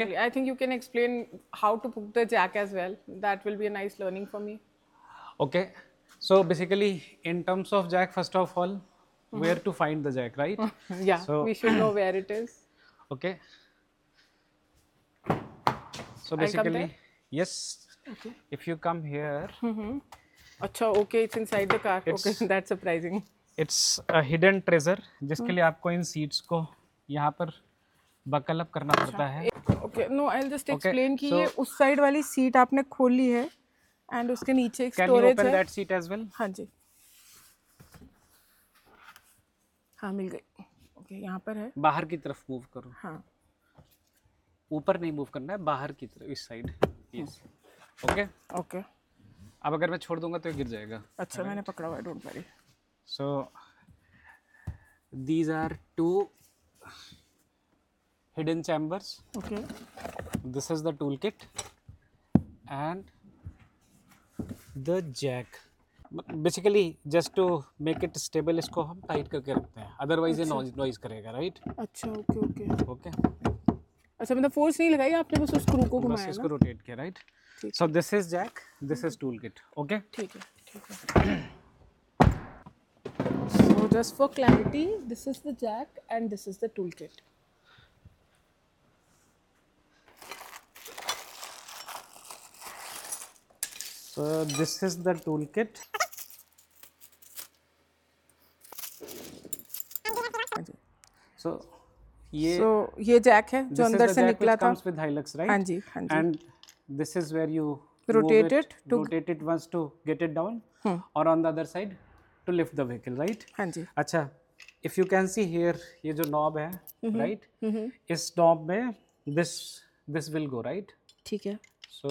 Exactly. I think you can explain how to put the jack as well. That will be a nice learning for me. Okay, so basically in terms of jack, first of all, where to find the jack, right? Yeah, So we should know where it is. okay, so I'll come there. basically yes, Okay. if you come here, Acha, okay, it's inside the car. Okay, it's that's surprising. It's a hidden treasure, जिसके लिए आपको इन seats को यहाँ पर buckle up करना पड़ता है. Okay, no, I'll just okay, explain कि सो ये उस साइड वाली सीट आपने खोली है एंड उसके नीचे एक कैन यू स्टोरेज ओपन है. That seat as well? हाँ जी, हाँ मिल गई. ओके, यहाँ पर है. बाहर की तरफ मूव करो, हाँ. ऊपर नहीं मूव करना है, बाहर की तरफ, इस साइड. Yes, okay. ओके. अब अगर मैं छोड़ दूंगा तो ये गिर जाएगा. अच्छा, मैंने पकड़ा हुआ है, don't worry. So these are two hidden chambers. Okay. This is the toolkit and the jack. Basically just to make it stable, इसको हम टाइट करके रखते हैं, अदरवाइज ये नॉइज करेगा, राइट? अच्छा, ओके ओके. ओके, अच्छा, मतलब फोर्स नहीं लगाई आपने, बस उस स्क्रू को बस घुमाया इसको ना. रोटेट किया, right? So this is jack, this is tool kit. Okay, ठीक है, ठीक है. So just for clarity, this is the jack and this is the toolkit. so this is the tool kit. हाँ जी. so ये So ये Jack है जो this is अंदर the से jack निकला which था. comes with Hilux, right? हाँ जी, हाँ जी. and this is where you Rotate move it to- rotate it once to get it down, or on the other side to lift the vehicle, right? हाँ जी. अच्छा, if you can see here, ये जो knob है, right? इस knob में this will go, right? ठीक है. so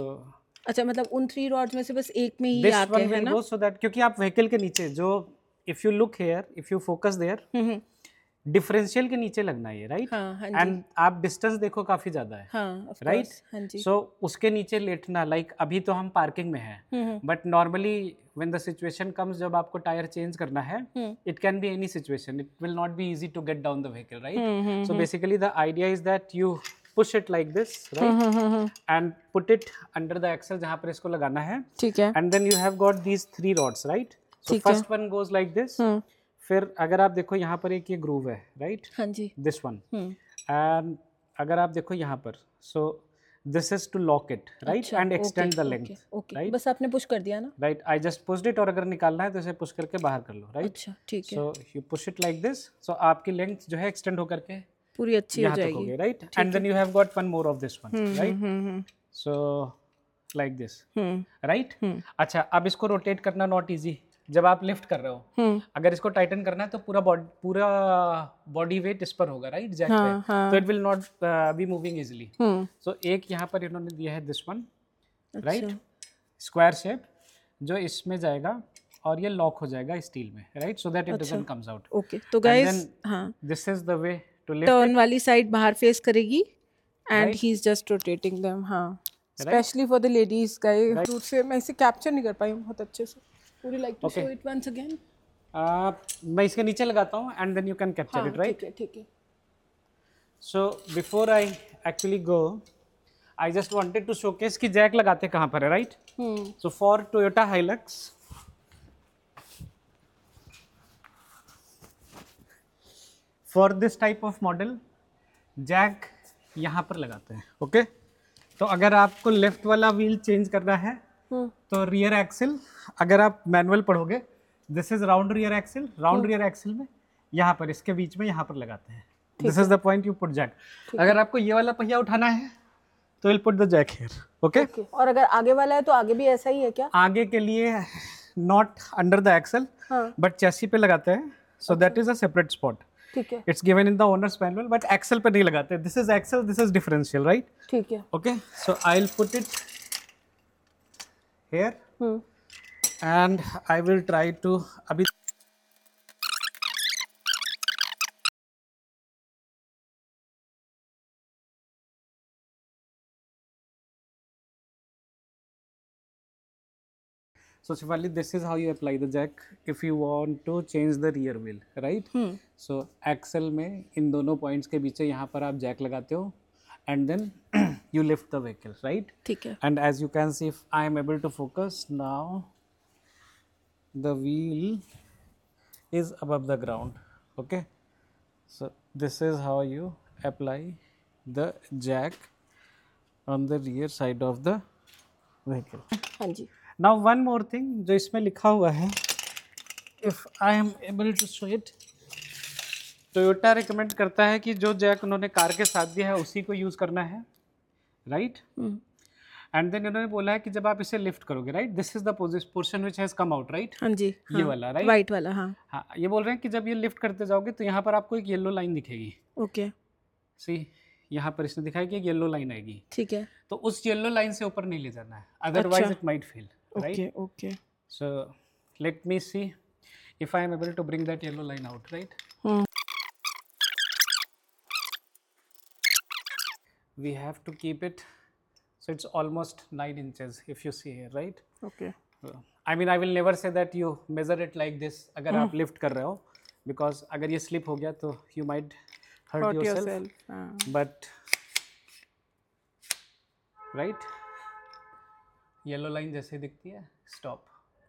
अच्छा, मतलब उन 3 रॉड्स में से बस एक में ही this आके one है will ना. go so that, क्योंकि आप vehicle के नीचे जो, if you look here, if you focus there, differential के नीचे लगना है ये, राइट? हाँ, हाँ जी. एंड आप डिस्टेंस देखो काफी ज्यादा है, हाँ, of राइट? course, हाँ जी. सो उसके नीचे लेटना, लाइक अभी तो हम पार्किंग में हैं, but normally when the situation comes, जब आपको टायर चेंज करना है, it can be any situation, it will not be easy to get down the vehicle, right? So basically the idea is that you push it like this, right, and put it under the axle जहां पर इसको लगाना है, ठीक है. And then you have got these 3 rods, right? So ठीक है. First one goes like this. फिर अगर आप देखो यहाँ पर एक ये ग्रूव है, राइट? हाँ जी. This one. एंड अगर आप देखो यहाँ पर, so this is to lock it, right, and extend the length, okay. Right? बस आपने पुश कर दिया ना. Right, I just pushed it, और अगर निकालना है तो इसे पुश करके बाहर कर लो, राइट? अच्छा, ठीक है. So you push it like this, so आपकी लेंथ जो है एक्सटेंड होकर के पूरी अच्छी हो यहाँ तक हो जाएगी. गई, right? And then you have got one more of this one, right? So like this, right? अच्छा, अब इसको रोटेट करना नॉट इजी. जब आप लिफ्ट कर रहे हो, अगर इसको टाइटन करना है तो पूरा बॉडी वेट इस पर होगा, राइट? जैक पे, तो it will not be moving easily. So एक यहाँ पर इन्होंने दिया है this one, right, square shape, जो इसमें जाएगा और ये लॉक हो जाएगा स्टील में, right? So that it doesn't comes out. Okay, तो गाइस, हाँ, this is the way to lift. Turn वाली साइड बाहर फेस करेगी and he is just rotating them. हाँ, specially for the ladies. Guys, दूर से मैं इसे कैप्चर नहीं कर पाई हूँ बहुत अच्छे से. Would you like to show it once again? मैं इसके नीचे लगाता हूँ and then you can capture it, right? ठीक है, ठीक है. So before I actually go, I just wanted to showcase कि जैक लगाते कहाँ पर है, right? So for Toyota Hilux, for this type of model, jack यहाँ पर लगाते हैं, ओके? तो अगर आपको लेफ्ट वाला व्हील चेंज करना है, तो रियर एक्सिल, अगर आप मैनुअल पढ़ोगे, this is round rear axle, round rear axle में यहाँ पर, इसके बीच में यहाँ पर लगाते हैं. This is the point you put jack. अगर आपको ये वाला पहिया उठाना है तो will put the jack here, okay? और अगर आगे वाला है तो आगे भी ऐसा ही है क्या? आगे के लिए not under the axle, but chassis पे लगाते हैं, so that is a separate spot. ठीक है, it's given in the owner's manual, but axle पे नहीं लगाते. This is axle, this is differential, right? ठीक है. Okay, so I will put it here, and I will try to abhi. So Shivali, this is how you apply the jack if you want to change the rear wheel, right? So axle में इन दोनों points के बीच यहाँ पर आप Jack लगाते हो, and then you lift the vehicle, right? ठीक है. And as you can see, if I am able to focus now, the wheel is above the ground. Okay, so this is how you apply the jack on the rear side of the vehicle. हाँ जी. Now one more thing जो इसमें लिखा हुआ है, if I am able to show it, Toyota recommend करता है कि जो जैक उन्होंने कार के साथ दिया है उसी को यूज़ करना है, राइट? एंड देन इन्होंने बोला है कि जब आप इसे लिफ्ट करोगे, right, this is the portion which has come out, right? हाँ जी. ये वाला, राइट? वाइट वाला. हाँ. हाँ, ये बोल रहे हैं कि जब ये लिफ्ट करते जाओगे तो यहाँ पर आपको एक येलो लाइन दिखेगी. ओके. सी, यहाँ पर इसने दिखाया कि एक येलो लाइन आएगी. ठीक है. तो उस येलो लाइन से ऊपर नहीं ले जाना है, otherwise it might fail, right? Okay. Okay. So let me see if I am able to bring that yellow line out, right? We have to keep it, so it's almost 9 inches if you see here, right? Okay. I mean, I will never say that you measure it like this अगर आप lift कर रहे हो, because अगर ये slip हो गया तो you might hurt yourself. But right, yellow line जैसे दिखती है, stop.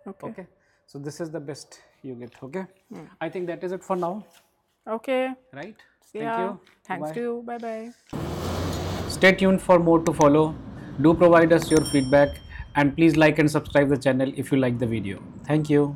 Okay. So this is the best you get. Okay. I think that is it for now. Okay. Right. Thank you. Thanks to you. Bye bye. Stay tuned for more to follow. Do provide us your feedback and please like and subscribe the channel if you like the video. Thank you.